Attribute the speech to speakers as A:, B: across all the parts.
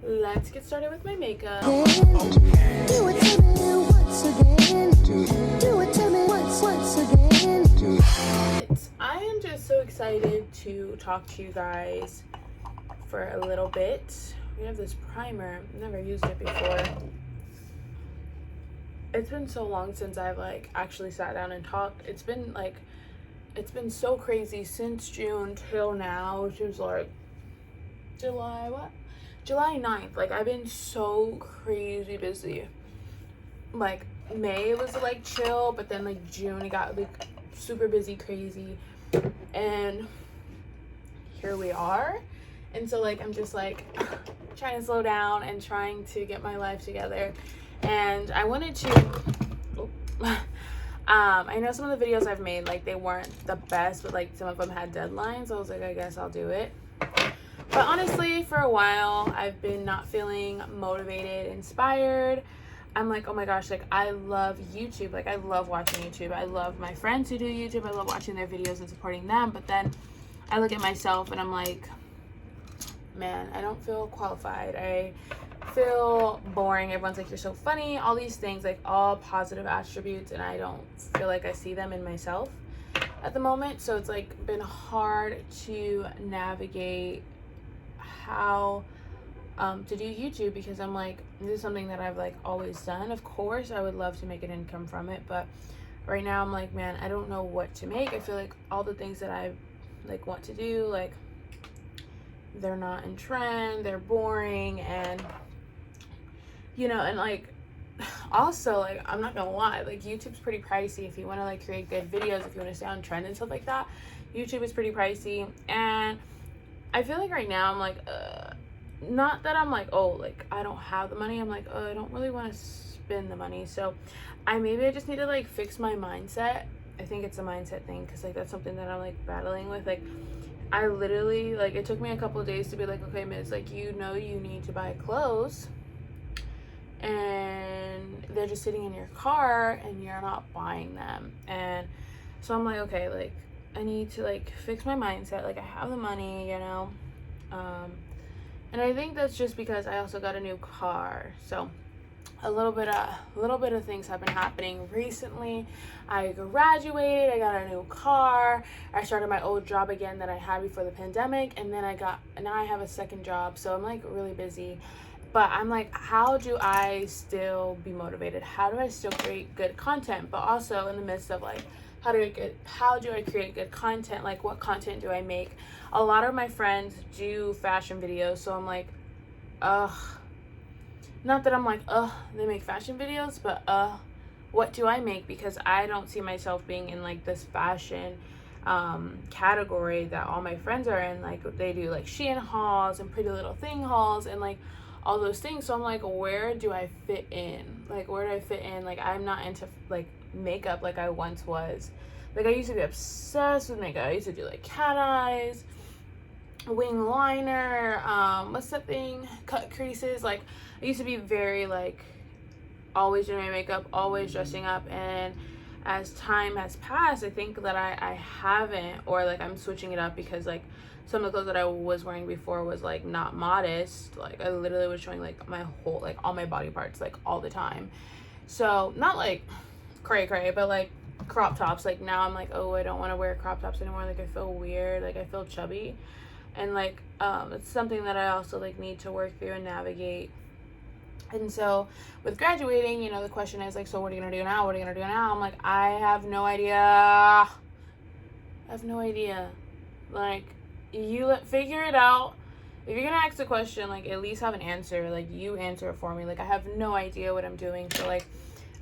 A: let's get started with my makeup.
B: Do it to me once again. Do it to me once again.
A: I am just so excited to talk to you guys for a little bit. We have this primer. I've never used it before. It's been so long since I've like actually sat down and talked. It's been so crazy since June till now, which is like July 9th. Like, I've been so crazy busy. Like, May was like chill, but then like June it got like super busy, crazy, and here we are. And so like I'm just like trying to slow down and trying to get my life together. And I wanted to I know some of the videos I've made, like, they weren't the best, but like some of them had deadlines. So I was like, I guess I'll do it. But honestly, for a while, I've been not feeling motivated, inspired. I'm like, oh my gosh, like, I love YouTube. Like, I love watching YouTube. I love my friends who do YouTube. I love watching their videos and supporting them. But then I look at myself and I'm like, man, I don't feel qualified. I feel boring. Everyone's like, you're so funny. All these things, like, all positive attributes. And I don't feel like I see them in myself at the moment. So it's like been hard to navigate how to do YouTube, because I'm like, this is something that I've like always done. Of course I would love to make an income from it, but right now I'm like, man, I don't know what to make. I feel like all the things that I like want to do, like, they're not in trend, they're boring, and you know, and like also, like, I'm not gonna lie, like, YouTube's pretty pricey. If you want to like create good videos, if you want to stay on trend and stuff like that, YouTube is pretty pricey. And I feel like right now I'm like, not that I'm like, oh, like, I don't have the money. I'm like, oh, I don't really want to spend the money. So maybe I just need to like fix my mindset. I think it's a mindset thing, because like that's something that I'm like battling with. Like, I literally, like, it took me a couple of days to be like, okay, Miss, like, you know, you need to buy clothes and they're just sitting in your car and you're not buying them. And so I'm like, okay, like, I need to like fix my mindset. Like, I have the money, you know, and I think that's just because I also got a new car. So a little bit of things have been happening recently. I graduated, I got a new car, I started my old job again that I had before the pandemic, and then now I have a second job. So I'm like really busy. But I'm like, how do I still be motivated? How do I still create good content? But also in the midst of like, how do I create good content? Like, what content do I make? A lot of my friends do fashion videos, so I'm like, not that I'm like, they make fashion videos, but what do I make? Because I don't see myself being in like this fashion category that all my friends are in. Like, they do like Shein hauls and Pretty Little Thing hauls and like all those things. So I'm like, where do I fit in? Like, where do I fit in? Like, I'm not into like makeup like I once was. Like, I used to be obsessed with makeup. I used to do like cat eyes, wing liner, what's that thing, cut creases. Like, I used to be very like always doing my makeup, always dressing up. And as time has passed, I think that I haven't, or like I'm switching it up, because like some of the clothes that I was wearing before was like not modest. Like, I literally was showing like my whole, like all my body parts like all the time. So not like cray, but like crop tops. Like, now I'm like, oh, I don't want to wear crop tops anymore. Like, I feel weird, like I feel chubby. And like it's something that I also like need to work through and navigate. And so with graduating, you know, the question is like, so what are you gonna do now? I'm like, I have no idea. Like, you figure it out. If you're gonna ask a question, like, at least have an answer. Like, you answer it for me. Like, I have no idea what I'm doing. So like,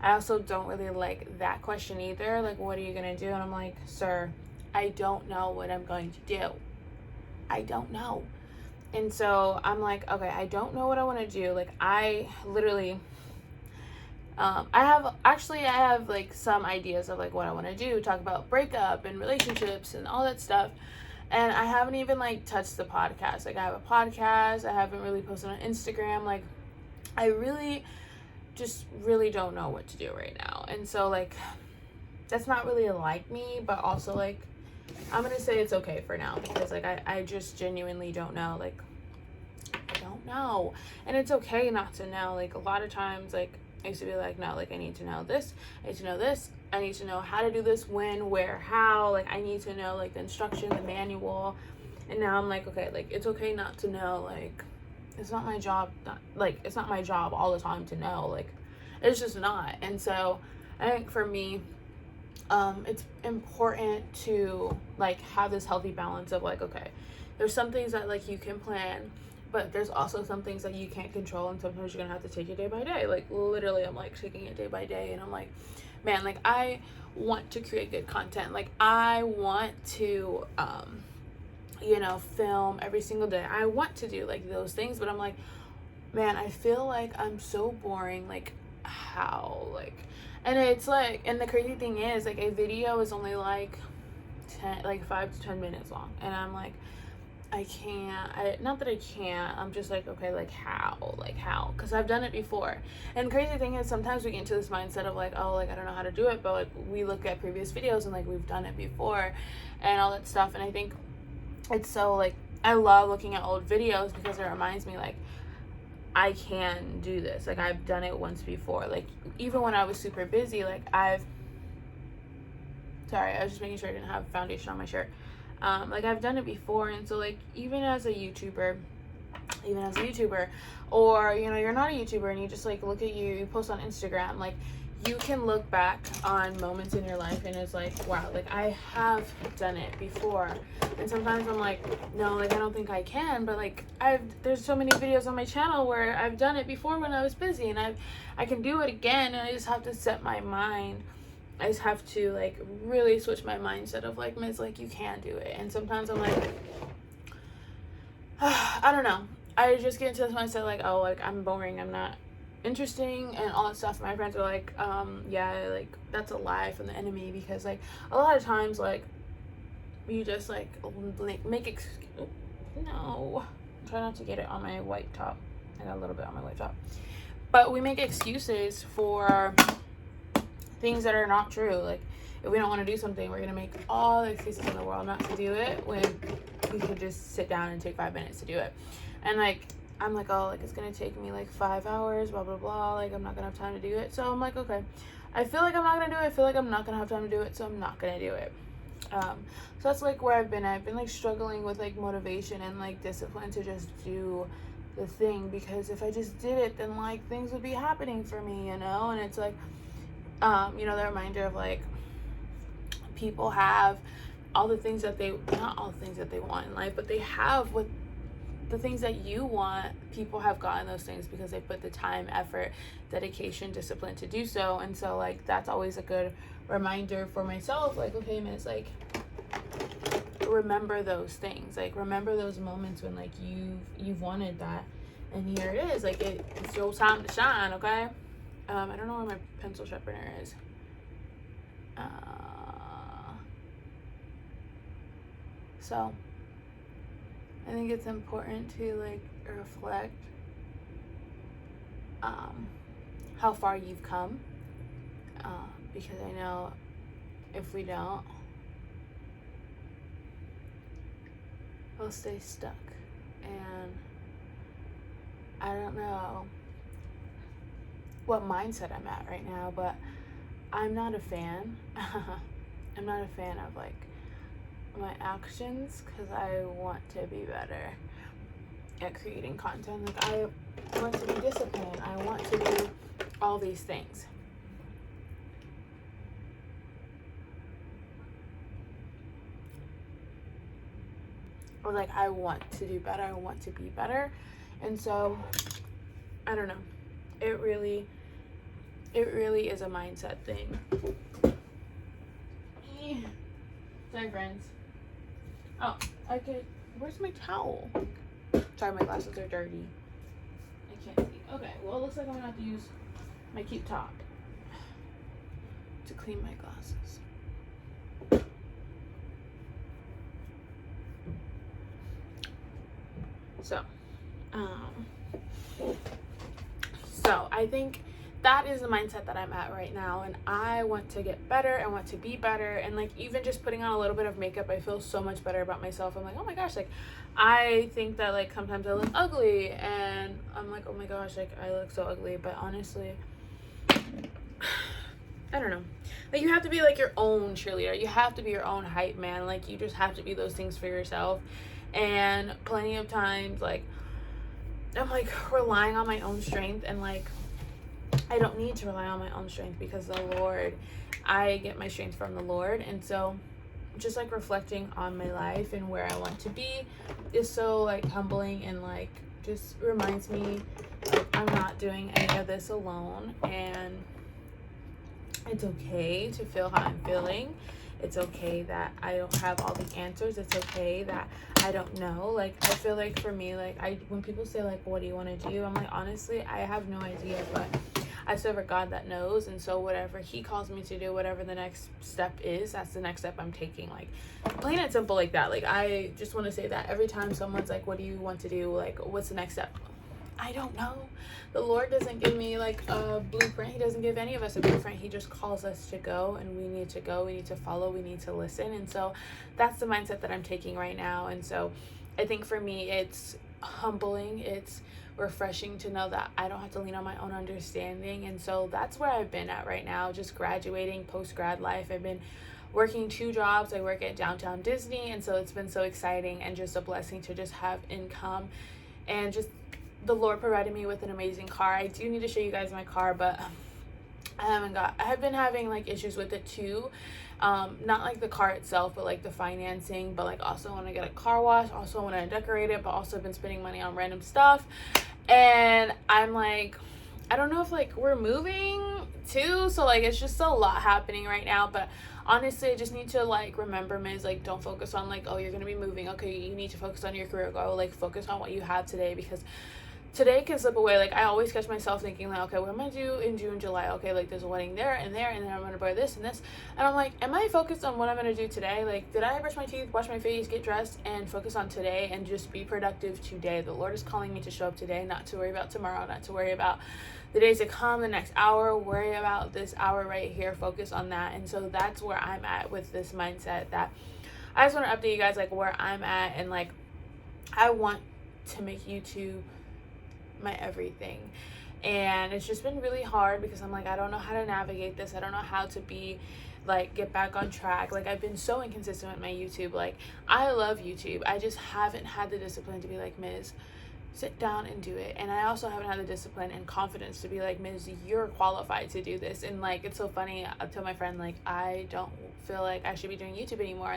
A: I also don't really like that question either. Like, what are you gonna do? And I'm like, sir, I don't know what I'm going to do. I don't know. And so I'm like, okay, I don't know what I want to do. Like, I literally, I have like some ideas of like what I want to do, talk about breakup and relationships and all that stuff. And I haven't even like touched the podcast. Like, I have a podcast. I haven't really posted on Instagram. Like, I really don't know what to do right now. And so like, that's not really like me, but also like, I'm gonna say it's okay for now, because like I just genuinely don't know. Like, I don't don't know. And it's okay not to know. Like, a lot of times, like, I used to be like, no, like, I need to know this, I need to know this, I need to know how to do this, when, where, how, like, I need to know, like, the instruction, the manual. And now I'm like, okay, like, it's okay not to know. Like, it's not my job, it's not my job all the time to know. Like, it's just not. And so I think for me, it's important to, like, have this healthy balance of, like, okay, there's some things that, like, you can plan, but there's also some things that you can't control, and sometimes you're gonna have to take it day by day. Like, literally, I'm, like, taking it day by day, and I'm like, man, like, I want to create good content. Like, I want to, you know, film every single day. I want to do, like, those things, but I'm like, man, I feel like I'm so boring. Like, how? Like, and it's like, and the crazy thing is, like, a video is only like 5 to 10 minutes long, and I'm like, I can't, not that I can't, I'm just like, okay, like, how, because I've done it before. And the crazy thing is, sometimes we get into this mindset of, like, oh, like, I don't know how to do it, but, like, we look at previous videos and, like, we've done it before and all that stuff. And I think it's so, like, I love looking at old videos because it reminds me, like, I can do this. Like, I've done it once before. Like, even when I was super busy, like, sorry, I was just making sure I didn't have foundation on my shirt. Like, I've done it before. And so, like, even as a YouTuber, or, you know, you're not a YouTuber and you just, like, look at you post on Instagram, like, you can look back on moments in your life and it's like, wow, like, I have done it before. And sometimes I'm like, no, like, I don't think I can, but, like, there's so many videos on my channel where I've done it before when I was busy, and I can do it again, and I just have to set my mind. I just have to, like, really switch my mindset of, like, Miss, like, you can do it. And sometimes I'm like, I don't know. I just get into this mindset, like, oh, like, I'm boring, I'm not interesting, and all that stuff. My friends are like, yeah, like, that's a lie from the enemy, because, like, a lot of times, like, you just, like make no, try not to get it on my white top. I got a little bit on my white top. But we make excuses for things that are not true. Like, if we don't want to do something, we're gonna make all the excuses in the world not to do it, when we could just sit down and take 5 minutes to do it. And, like, I'm like, oh, like, it's gonna take me, like, 5 hours, blah blah blah, like, I'm not gonna have time to do it. So I'm like, okay, I feel like I'm not gonna do it, I feel like I'm not gonna have time to do it, so I'm not gonna do it. So that's, like, where I've been, like, struggling with, like, motivation and, like, discipline to just do the thing, because if I just did it, then, like, things would be happening for me, you know. And it's like, you know, the reminder of, like, people have all the things that not all the things that they want in life, but they have what the things that you want. People have gotten those things because they put the time, effort, dedication, discipline to do so. And so, like, that's always a good reminder for myself, like, okay, Miss, like, remember those things, like, remember those moments when, like, you've wanted that, and here it is, like, it's your time to shine. Okay. I don't know where my pencil sharpener is. So I think it's important to, like, reflect how far you've come, because I know if we don't, we'll stay stuck. And I don't know what mindset I'm at right now, but I'm not a fan. I'm not a fan of, like, my actions, because I want to be better at creating content. Like, I want to be disciplined. I want to do all these things. Or, like, I want to do better. I want to be better. And so, I don't know. It really is a mindset thing. Sorry, friends. Oh, where's my towel? Sorry, my glasses are dirty. I can't see. Okay, well, it looks like I'm gonna have to use my cute top to clean my glasses. So I think that is the mindset that I'm at right now, and I want to get better. I want to be better. And like, even just putting on a little bit of makeup, I feel so much better about myself. I'm like, oh my gosh, like I think that like sometimes I look ugly, and I'm like, oh my gosh, like I look so ugly. But honestly, I don't know, like you have to be like your own cheerleader, you have to be your own hype man, like you just have to be those things for yourself. And plenty of times like I'm like relying on my own strength, and like I don't need to rely on my own strength, because I get my strength from the Lord. And so just like reflecting on my life and where I want to be is so like humbling, and like just reminds me like I'm not doing any of this alone, and it's okay to feel how I'm feeling. It's okay that I don't have all the answers. It's okay that I don't know. Like, I feel like for me, like, when people say, like, what do you want to do? I'm like, honestly, I have no idea, but I serve a God that knows. And so whatever he calls me to do, whatever the next step is, that's the next step I'm taking. Like, plain and simple like that. Like, I just want to say that every time someone's like, what do you want to do? Like, what's the next step? I don't know. The Lord doesn't give me like a blueprint. He doesn't give any of us a blueprint. He just calls us to go, and we need to go. We need to follow. We need to listen. And so that's the mindset that I'm taking right now. And so I think for me, it's humbling. It's refreshing to know that I don't have to lean on my own understanding. And so that's where I've been at right now, just graduating, post-grad life. I've been working 2 jobs. I work at downtown Disney. And so it's been so exciting and just a blessing to just have income, and just the Lord provided me with an amazing car. I do need to show you guys my car, but I have been having like issues with it too. Not like the car itself, but like the financing, but like also want to get a car wash, also want to decorate it, but also been spending money on random stuff. And I'm like, I don't know if like we're moving too, so like it's just a lot happening right now. But honestly, I just need to like remember, Ms., like don't focus on like, oh, you're gonna be moving, okay, you need to focus on your career goal. Like focus on what you have today, because today can slip away. Like I always catch myself thinking like, okay, what am I gonna do in June, July? Okay, like there's a wedding there, and then I'm gonna buy this and this, and I'm like, am I focused on what I'm gonna do today? Like, did I brush my teeth, wash my face, get dressed, and focus on today and just be productive today? The Lord is calling me to show up today, not to worry about tomorrow, not to worry about the days to come, the next hour. Worry about this hour right here, focus on that. And so that's where I'm at with this mindset, that I just want to update you guys like where I'm at. And like I want to make YouTube my everything, and it's just been really hard because I'm like, I don't know how to navigate this. I don't know how to be like get back on track. Like I've been so inconsistent with my YouTube. Like I love YouTube, I just haven't had the discipline to be like, Ms., sit down and do it. And I also haven't had the discipline and confidence to be like, Ms., you're qualified to do this. And like it's so funny, I tell my friend like, I don't feel like I should be doing YouTube anymore,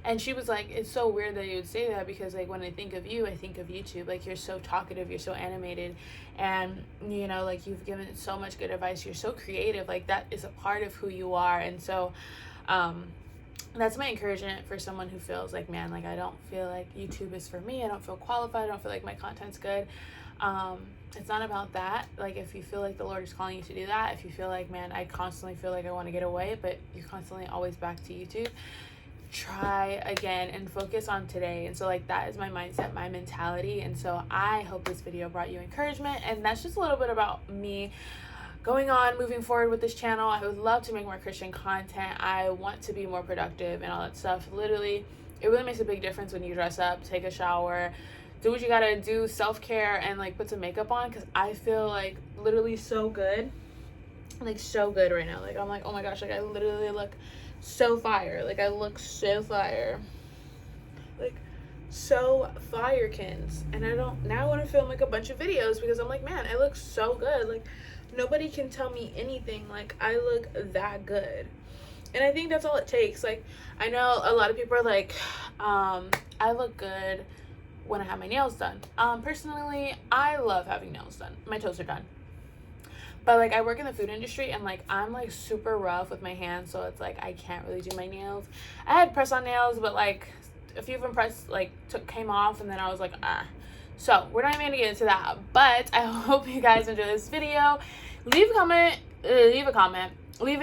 A: and she was like, it's so weird that you would say that, because like when I think of you, I think of YouTube. Like you're so talkative, you're so animated, and you know, like you've given so much good advice, you're so creative, like that is a part of who you are. And so that's my encouragement for someone who feels like, man, like I don't feel like YouTube is for me, I don't feel qualified, I don't feel like my content's good. It's not about that. Like if you feel like the Lord is calling you to do that, if you feel like, man, I constantly feel like I want to get away, but you're constantly always back to YouTube, try again and focus on today. And so like that is my mindset, my mentality. And so I hope this video brought you encouragement. And that's just a little bit about me going on, moving forward with this channel. I would love to make more Christian content. I want to be more productive and all that stuff. Literally, it really makes a big difference when you dress up, take a shower, do what you gotta do, self-care, and like put some makeup on, because I feel like literally so good, like so good right now. Like I'm like, oh my gosh, like I literally look so fire. Like I look so fire, like so firekins. And I don't now want to film like a bunch of videos, because I'm like, man, I look so good. Like nobody can tell me anything. Like I look that good. And I think that's all it takes. Like I know a lot of people are like, I look good when I have my nails done. Personally, I love having nails done. My toes are done. But like I work in the food industry, and like I'm like super rough with my hands, so it's like I can't really do my nails. I had press on nails, but like a few of them came off, and then I was like, ah. So we're not even gonna get into that, but I hope you guys enjoy this video. Leave a comment, leave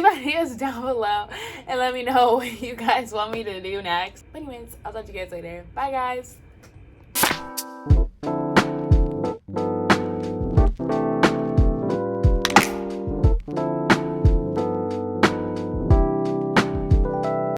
A: ideas down below, and let me know what you guys want me to do next. But anyways, I'll talk to you guys later. Bye guys.